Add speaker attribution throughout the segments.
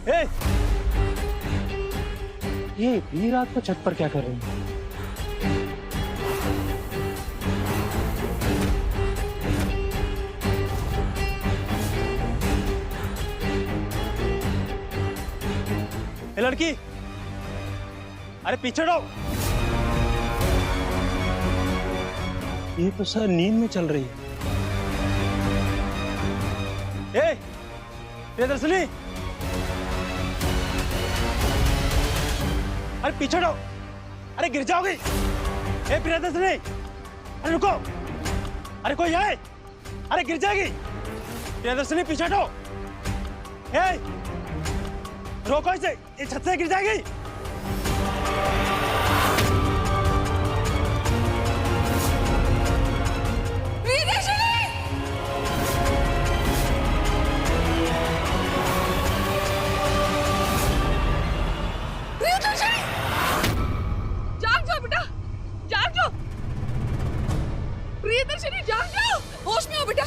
Speaker 1: ए! ये इतनी रात को छत पर क्या कर रही है? ए लड़की, अरे पीछे हटो। ये तो सर नींद में चल रही है। ए, प्रियदर्शनी, अरे पीछे हटो। अरे गिर जाओगी। ए प्रियदर्शनी, अरे रुको। अरे कोई है? अरे गिर जाएगी। प्रियदर्शनी पीछे हटो। ए, रोको इसे, ये छत से गिर जाएगी।
Speaker 2: जाग जाओ बेटा, जाग जाओ। प्रियदर्शनी जाग जाओ, होश में हो बेटा।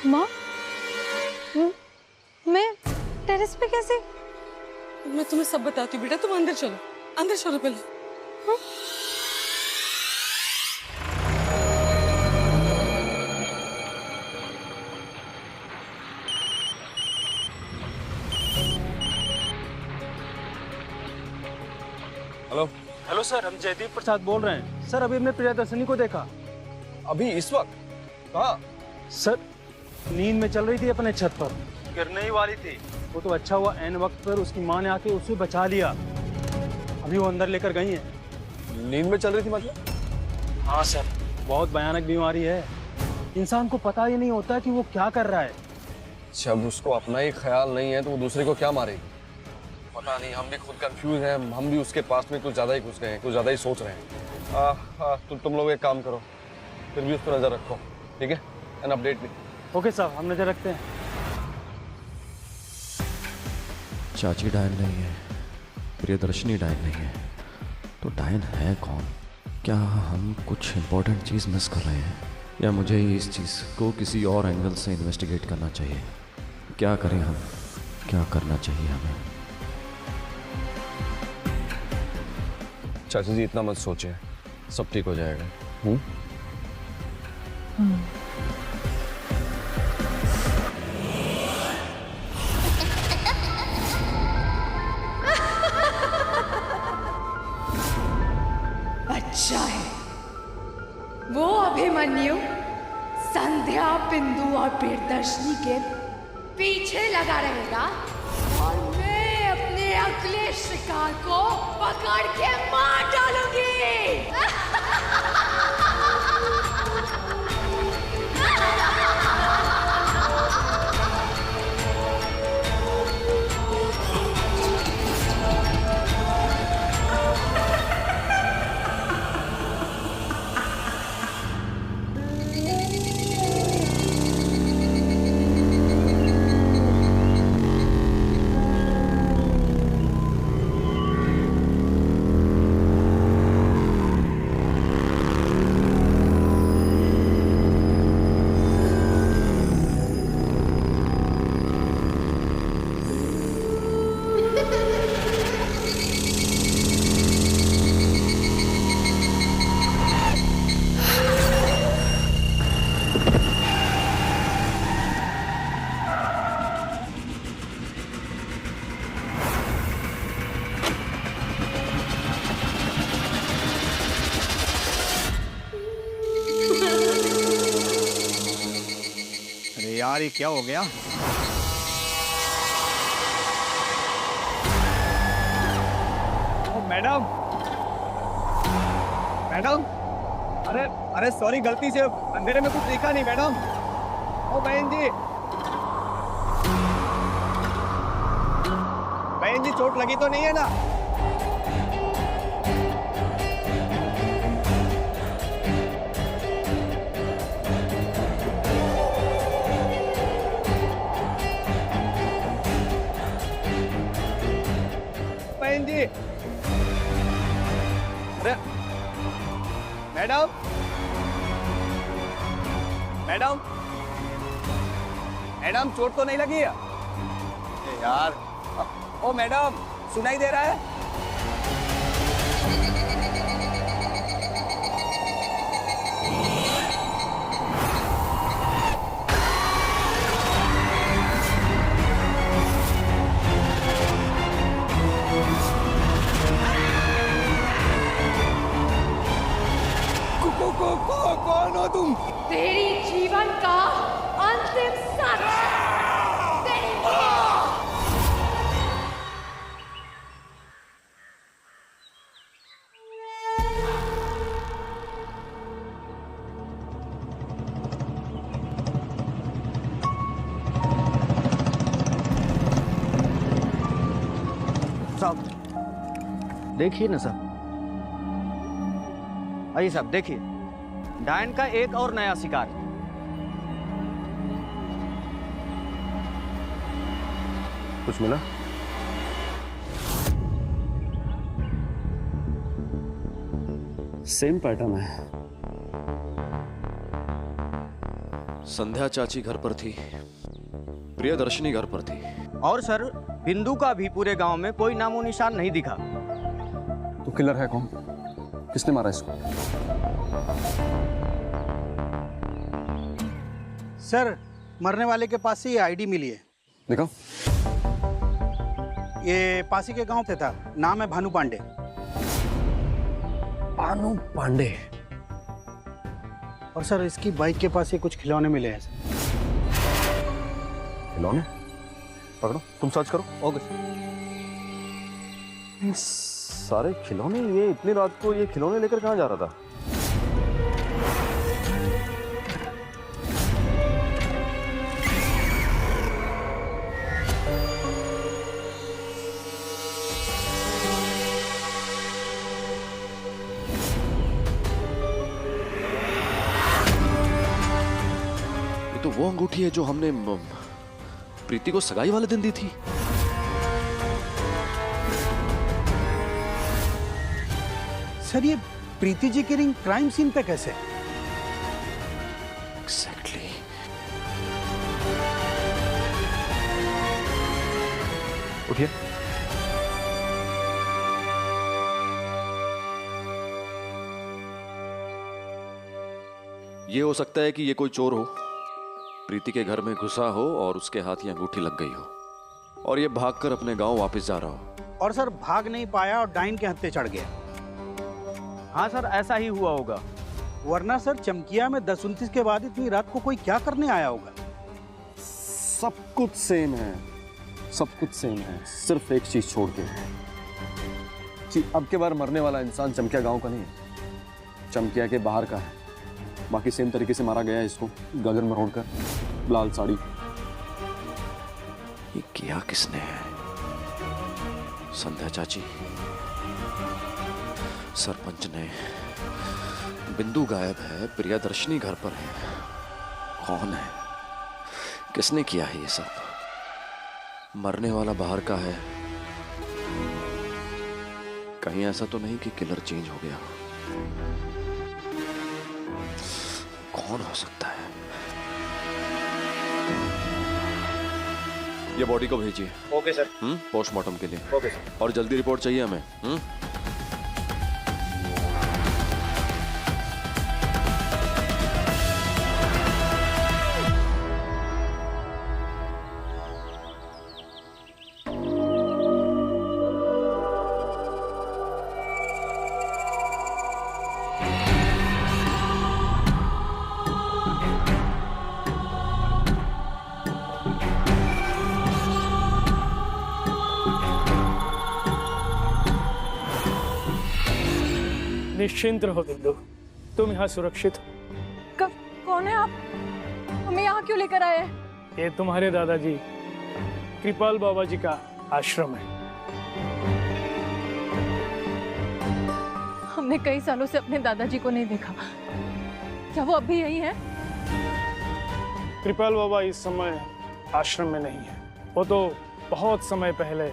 Speaker 3: माँ, मैं टेरेस पे कैसे?
Speaker 2: मैं तुम्हें सब बताती हूँ बेटा, तुम अंदर चलो, अंदर चलो पहले। हाँ?
Speaker 4: हेलो
Speaker 1: हेलो सर, हम जयदीप प्रसाद बोल रहे हैं। सर अभी हमने प्रियदर्शनी को देखा।
Speaker 4: अभी इस वक्त कहाँ?
Speaker 1: सर नींद में चल रही थी अपने छत पर, गिरने ही वाली थी। वो तो अच्छा हुआ ऐन वक्त पर उसकी माँ ने आके उसे बचा लिया। अभी वो अंदर लेकर गई है।
Speaker 4: नींद में चल रही थी मतलब?
Speaker 1: हाँ सर, बहुत भयानक बीमारी है। इंसान को पता ही नहीं होता कि वो क्या कर रहा है।
Speaker 4: जब उसको अपना ही ख्याल नहीं है तो वो दूसरे को क्या मारेगी? पता नहीं, हम भी खुद कंफ्यूज हैं। हम भी उसके पास में कुछ ज्यादा ही घुस गए हैं, कुछ ज्यादा ही सोच रहे हैं। तुम लोग एक काम करो, फिर भी उस पर नजर रखो, ठीक है? एन अपडेट भी।
Speaker 1: ओके साहब, हम नजर रखते हैं।
Speaker 5: चाची डायन नहीं है, प्रियदर्शनी डायन नहीं है, तो डायन है कौन? क्या हम कुछ इम्पोर्टेंट चीज़ मिस कर रहे हैं, या मुझे इस चीज़ को किसी और एंगल से इन्वेस्टिगेट करना चाहिए? क्या करें हम, क्या करना चाहिए हमें?
Speaker 4: चाची जी इतना मत सोचे, सब ठीक हो जाएगा।
Speaker 6: अच्छा है, वो अभिमन्यु संध्या, बिंदु और प्रियदर्शनी के पीछे लगा रहेगा और मैं अपने अगले शिकार को पकड़ के मार डालूंगी।
Speaker 7: यार ये क्या हो गया? मैडम, मैडम, अरे सॉरी, गलती से अंधेरे में कुछ देखा नहीं मैडम। ओ बहन जी, बहन जी चोट लगी तो नहीं है ना? बहन जी, अरे मैडम, मैडम, मैडम चोट तो नहीं लगी है? ए यार, ओ मैडम, सुनाई दे रहा है? कौन हो तुम?
Speaker 6: तेरी जीवन का अंतिम सच, तेरी मौत।
Speaker 8: साहब देखिए ना साहब, आइए साहब देखिए, डायन का एक और नया शिकार।
Speaker 4: कुछ मिला?
Speaker 5: सेम पैटर्न है। संध्या चाची घर पर थी, प्रियदर्शनी घर पर थी।
Speaker 8: और सर बिंदु का भी पूरे गांव में कोई नामो निशान नहीं दिखा।
Speaker 4: तो किलर है कौन? किसने मारा इसको?
Speaker 9: सर मरने वाले के पास से ये आईडी मिली है।
Speaker 4: देखो,
Speaker 9: ये पासी के गांव पे था, नाम है भानु पांडे।
Speaker 4: भानु पांडे?
Speaker 9: और सर इसकी बाइक के पास ये कुछ खिलौने मिले हैं।
Speaker 4: खिलौने? पकड़ो, तुम सर्च करो।
Speaker 8: ओके।
Speaker 4: सारे खिलौने, ये इतनी रात को ये खिलौने लेकर कहाँ जा रहा था?
Speaker 5: ये तो वो अंगूठी है जो हमने प्रीति को सगाई वाले दिन दी थी।
Speaker 9: सर ये प्रीति जी की रिंग क्राइम सीन पे कैसे?
Speaker 5: एग्जैक्टली।
Speaker 4: उठिए।
Speaker 5: ये हो सकता है कि ये कोई चोर हो, प्रीति के घर में घुसा हो और उसके हाथ ये अंगूठी लग गई हो और ये भागकर अपने गांव वापस जा रहा हो।
Speaker 9: और सर भाग नहीं पाया और डाइन के हत्थे चढ़ गया।
Speaker 8: हाँ सर ऐसा ही हुआ होगा।
Speaker 9: वरना सर चमकिया में 10-29 के बाद इतनी रात को कोई क्या करने आया होगा?
Speaker 4: सब कुछ सेम है, सब कुछ सेम है, सिर्फ एक चीज छोड़ के। अब के बार मरने वाला इंसान चमकिया गांव का नहीं है, चमकिया के बाहर का है। बाकी सेम तरीके से मारा गया है इसको, गगन में रोड कर, लाल साड़ी।
Speaker 5: ये किया किसने है? संध्या चाची, सरपंच ने, बिंदु गायब है, प्रियदर्शनी घर पर है। कौन है? किसने किया है ये सब? मरने वाला बाहर का है। कहीं ऐसा तो नहीं कि किलर चेंज हो गया? कौन हो सकता है? ये बॉडी को भेजिए।
Speaker 8: Okay sir.
Speaker 5: पोस्टमार्टम के लिए।
Speaker 8: Okay sir.
Speaker 5: और जल्दी रिपोर्ट चाहिए हमें।
Speaker 10: निश्चिंत रहो बिंदु, तुम यहाँ सुरक्षित हो।
Speaker 3: कौन है आप? हमें यहाँ क्यों लेकर आए हैं?
Speaker 10: ये तुम्हारे दादाजी कृपाल बाबा जी का आश्रम है।
Speaker 3: हमने कई सालों से अपने दादाजी को नहीं देखा। क्या वो अभी यही है?
Speaker 10: कृपाल बाबा इस समय आश्रम में नहीं है। वो तो बहुत समय पहले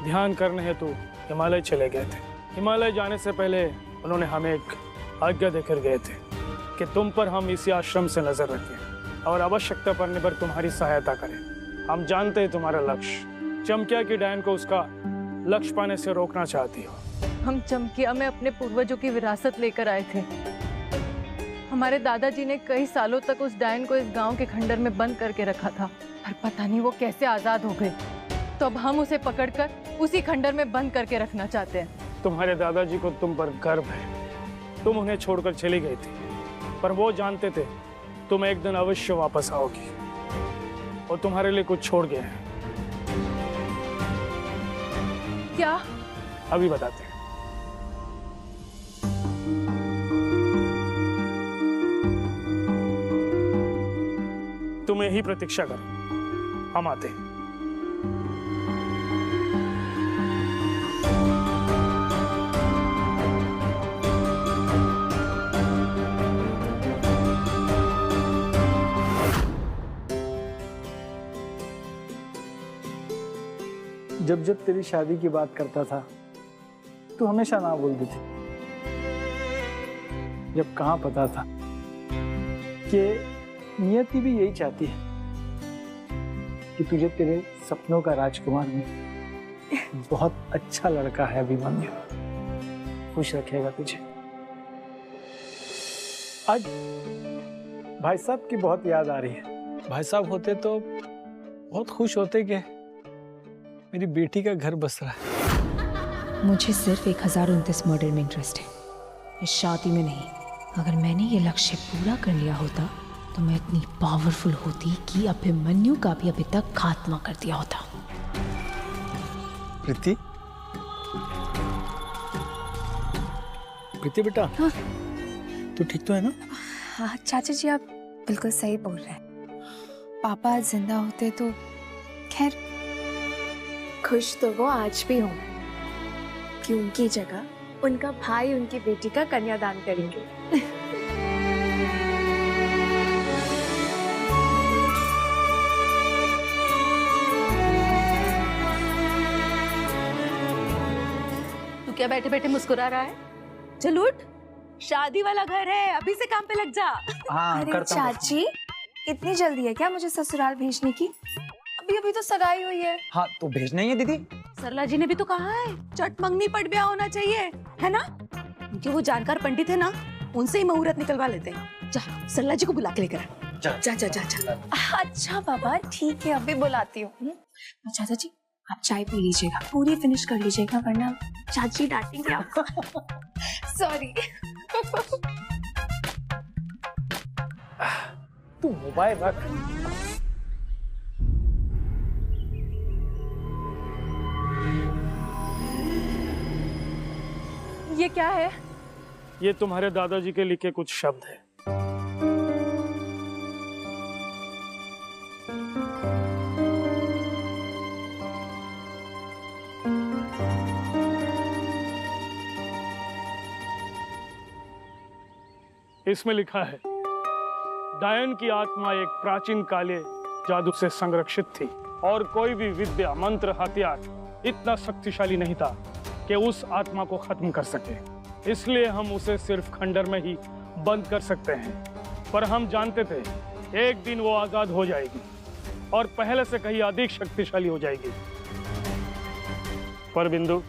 Speaker 10: ध्यान करने हेतु हिमालय चले गए थे। हिमालय जाने से पहले उन्होंने हमें एक आज्ञा देकर गए थे कि तुम पर हम इसी आश्रम से नजर रखें। और आवश्यकता पड़ने पर तुम्हारी सहायता करें। हम जानते हैं तुम्हारा लक्ष्य। चमकिया की डायन को उसका लक्ष्य पाने से रोकना चाहती हो।
Speaker 3: हम चमकिया में अपने पूर्वजों की विरासत लेकर आए थे। हमारे दादाजी ने कई सालों तक उस डायन को इस गांव के खंडर में बंद करके रखा था, पर पता नहीं वो कैसे आजाद हो गए। तो अब हम उसे पकड़कर उसी खंडर में बंद करके रखना चाहते हैं।
Speaker 10: तुम्हारे दादाजी को तुम पर गर्व है। तुम उन्हें छोड़कर चली गई थी, पर वो जानते थे तुम एक दिन अवश्य वापस आओगी और तुम्हारे लिए कुछ छोड़ गए हैं।
Speaker 3: क्या?
Speaker 10: अभी बताते हैं। तुम यही प्रतीक्षा करो, हम आते हैं।
Speaker 11: जब जब तेरी शादी की बात करता था तू हमेशा ना बोलती थी। जब कहाँ पता था कि नियति भी यही चाहती है कि तुझे तेरे सपनों का राजकुमार में बहुत अच्छा लड़का है अभिमन्यु, खुश रखेगा तुझे। आज भाई साहब की बहुत याद आ रही है। भाई साहब होते तो बहुत खुश होते कि मेरी बेटी का घर बस रहा है।
Speaker 6: मुझे सिर्फ 1029 मर्डर में इंटरेस्ट है, इस शादी में नहीं। अगर मैंने ये लक्ष्य पूरा कर लिया होता तो मैं इतनी पावरफुल होती कि अभिमन्यु का भी अभी तक खात्मा कर दिया होता।
Speaker 11: प्रीति, प्रीति बेटा,
Speaker 6: हाँ?
Speaker 11: तू ठीक तो है ना?
Speaker 12: हाँ चाचा जी, आप बिल्कुल सही बोल रहे हैं। पापा जिंदा होते तो खैर। खुश तो वो आज भी हों कि उनकी जगह उनका भाई उनकी बेटी का कन्यादान करेंगे।
Speaker 2: तू क्या बैठे बैठे मुस्कुरा रहा है? चल उठ, शादी वाला घर है, अभी से काम पे लग जा।
Speaker 12: अरे चाची, इतनी जल्दी है क्या मुझे ससुराल भेजने की? अभी अभी तो सगाई हुई है।
Speaker 7: हाँ तो भेजना ही है दीदी।
Speaker 2: सरला जी ने भी तो कहा है चट मंगनी पट ब्याह होना चाहिए, है ना? क्योंकि वो जानकार पंडित है ना, उनसे ही मुहूर्त निकलवा लेते हैं। जा सरला जी को बुला के लेकर आ। जा जा जा जा, जा।
Speaker 12: अच्छा बाबा ठीक है, अभी बुलाती हूँ। चाचा जी आप चाय पी लीजिएगा, पूरी फिनिश कर लीजिएगा वरना चाची डांटेंगे आपको। सॉरी।
Speaker 11: तू मोबाइल रख।
Speaker 3: ये क्या है?
Speaker 10: ये तुम्हारे दादाजी के लिखे कुछ शब्द है। इसमें लिखा है, डायन की आत्मा एक प्राचीन काले जादू से संरक्षित थी और कोई भी विद्या, मंत्र, हथियार इतना शक्तिशाली नहीं था कि उस आत्मा को खत्म कर सके। इसलिए हम उसे सिर्फ खंडर में ही बंद कर सकते हैं। पर हम जानते थे एक दिन वो आजाद हो जाएगी और पहले से कहीं अधिक शक्तिशाली हो जाएगी। पर बिंदु,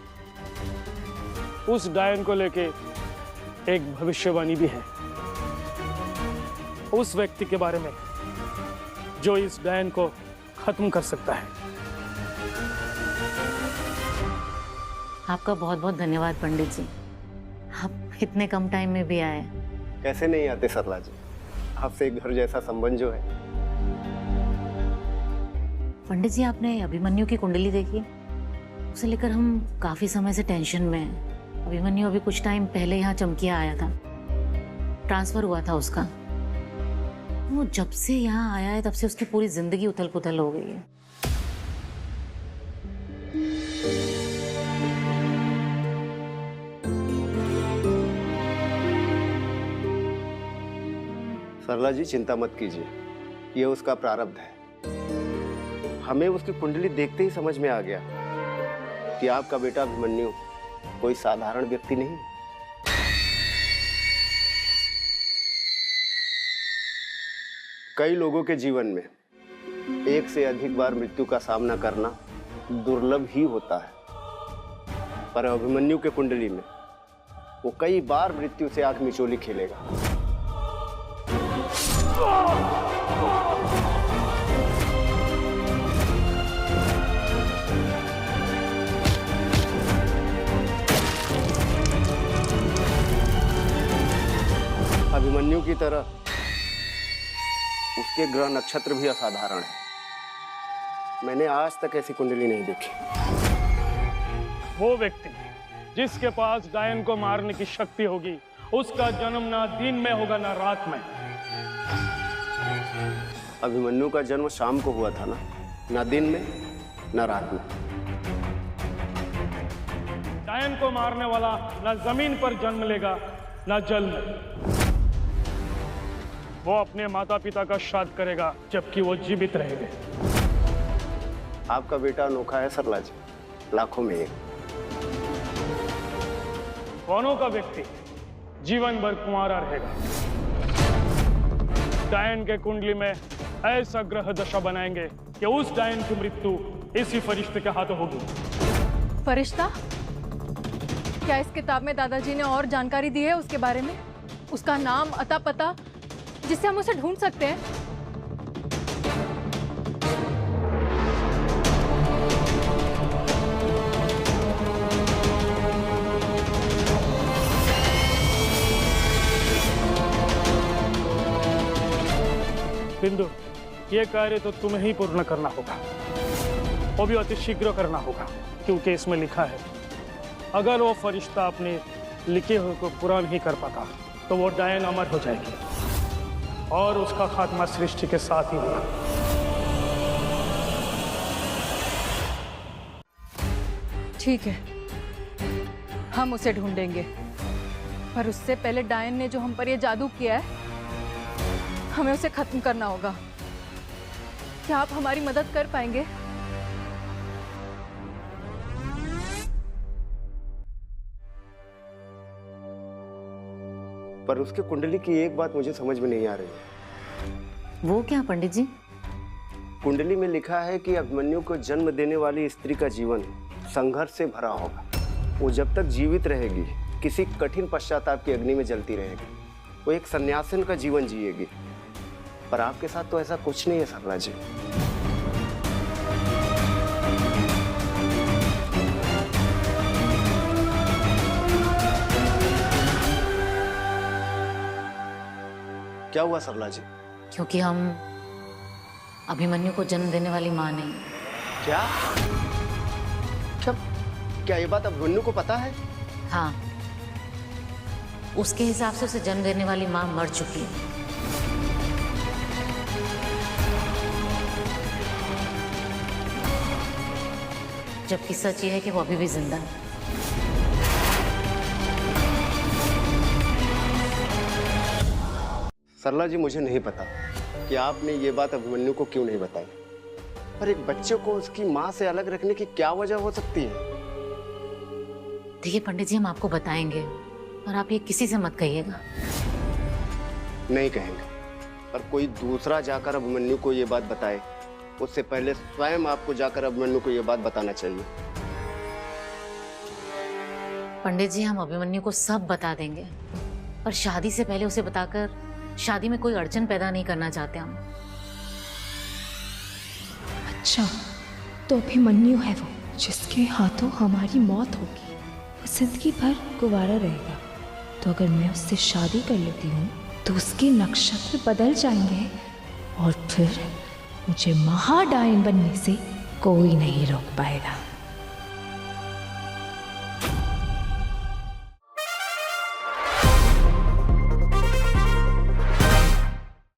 Speaker 10: उस डायन को लेके एक भविष्यवाणी भी है, उस व्यक्ति के बारे में जो इस डायन को खत्म कर सकता है।
Speaker 13: आपका बहुत बहुत धन्यवाद पंडित जी, आप इतने कम टाइम में भी आए।
Speaker 14: कैसे नहीं आते सरला जी, आपसे एक घर जैसा संबंध जो है।
Speaker 13: पंडित जी आपने अभिमन्यु की कुंडली देखी? उसे लेकर हम काफी समय से टेंशन में हैं। अभिमन्यु अभी कुछ टाइम पहले यहाँ चमकिया आया था, ट्रांसफर हुआ था उसका। वो जब से यहाँ आया है तब से उसकी पूरी जिंदगी उथल पुथल हो गई है।
Speaker 14: सरला जी चिंता मत कीजिए, ये उसका प्रारब्ध है। हमें उसकी कुंडली देखते ही समझ में आ गया कि आपका बेटा अभिमन्यु कोई साधारण व्यक्ति नहीं। कई लोगों के जीवन में एक से अधिक बार मृत्यु का सामना करना दुर्लभ ही होता है, पर अभिमन्यु के कुंडली में वो कई बार मृत्यु से आंख मिचोली खेलेगा। अभिमन्यु की तरह उसके ग्रह नक्षत्र भी असाधारण है। मैंने आज तक ऐसी कुंडली नहीं देखी।
Speaker 10: वो व्यक्ति जिसके पास डायन को मारने की शक्ति होगी, उसका जन्म ना दिन में होगा ना रात में।
Speaker 14: अभिमन्यु का जन्म शाम को हुआ था ना दिन में ना रात में।
Speaker 10: डायन को मारने वाला ना जमीन पर जन्म लेगा ना जल में। वो अपने माता पिता का श्राद्ध करेगा जबकि वो जीवित रहेंगे।
Speaker 14: आपका बेटा अनोखा है सरला जी, लाखों में एक।
Speaker 10: कौनों का व्यक्ति जीवन भर कुंवारा रहेगा। डायन के कुंडली में ऐसा ग्रह दशा बनाएंगे कि उस डायन की मृत्यु इसी फरिश्ते के हाथों होगी।
Speaker 3: फरिश्ता? क्या इस किताब में दादाजी ने और जानकारी दी है उसके बारे में? उसका नाम, अता पता, जिससे हम उसे ढूंढ सकते हैं?
Speaker 10: बिंदु, ये कार्य तो तुम्हें ही पूर्ण करना होगा, वो भी अति शीघ्र करना होगा, क्योंकि इसमें लिखा है अगर वो फरिश्ता अपने लिखे हुए को पूरा नहीं कर पाता तो वो डायन अमर हो जाएगी और उसका खात्मा सृष्टि के साथ ही होगा।
Speaker 3: ठीक है, हम उसे ढूंढेंगे, पर उससे पहले डायन ने जो हम पर ये जादू किया है, हमें उसे खत्म करना होगा। क्या आप हमारी मदद कर पाएंगे?
Speaker 14: पर उसके कुंडली की एक बात मुझे समझ में नहीं आ रही है।
Speaker 13: वो क्या पंडित जी?
Speaker 14: कुंडली में लिखा है कि अभिमन्यु को जन्म देने वाली स्त्री का जीवन संघर्ष से भरा होगा। वो जब तक जीवित रहेगी किसी कठिन पश्चाताप की अग्नि में जलती रहेगी। वो एक सन्यासिन का जीवन जिएगी। पर आपके साथ तो ऐसा कुछ नहीं है सरला जी। क्या हुआ सरला जी?
Speaker 13: क्योंकि हम अभिमन्यु को जन्म देने वाली माँ नहीं।
Speaker 14: क्या? क्या ये बात अभिमन्यु को पता है?
Speaker 13: हाँ, उसके हिसाब से उसे जन्म देने वाली माँ मर चुकी है। जबकि सच ये है कि वो अभी भी जिंदा है।
Speaker 14: सरला जी, मुझे नहीं पता कि आपने ये बात अभिमन्यु को क्यों नहीं बताई, पर एक बच्चे को उसकी माँ से अलग रखने की क्या वजह हो सकती है?
Speaker 13: देखिए पंडित जी, हम आपको बताएंगे, पर आप ये किसी से मत कहिएगा।
Speaker 14: नहीं कहेंगे, पर कोई दूसरा जाकर अभिमन्यु को ये बात बताए उससे पहले स्वयं आपको जाकर अभिमन्यु को ये बात बताना चाहिए।
Speaker 13: पंडित जी, हम अभिमन्यु को सब बता देंगे, पर शादी से पहले उसे बताकर शादी में कोई अड़चन पैदा नहीं करना चाहते हम।
Speaker 12: अच्छा, तो अभिमन्यु है वो जिसके हाथों हमारी मौत होगी। वो जिंदगी भर कुंवारा रहेगा। तो अगर मैं उससे शादी कर लेती हूँ तो उसके नक्षत्र बदल जाएंगे और फिर मुझे महाडायन बनने से कोई नहीं रोक पाएगा।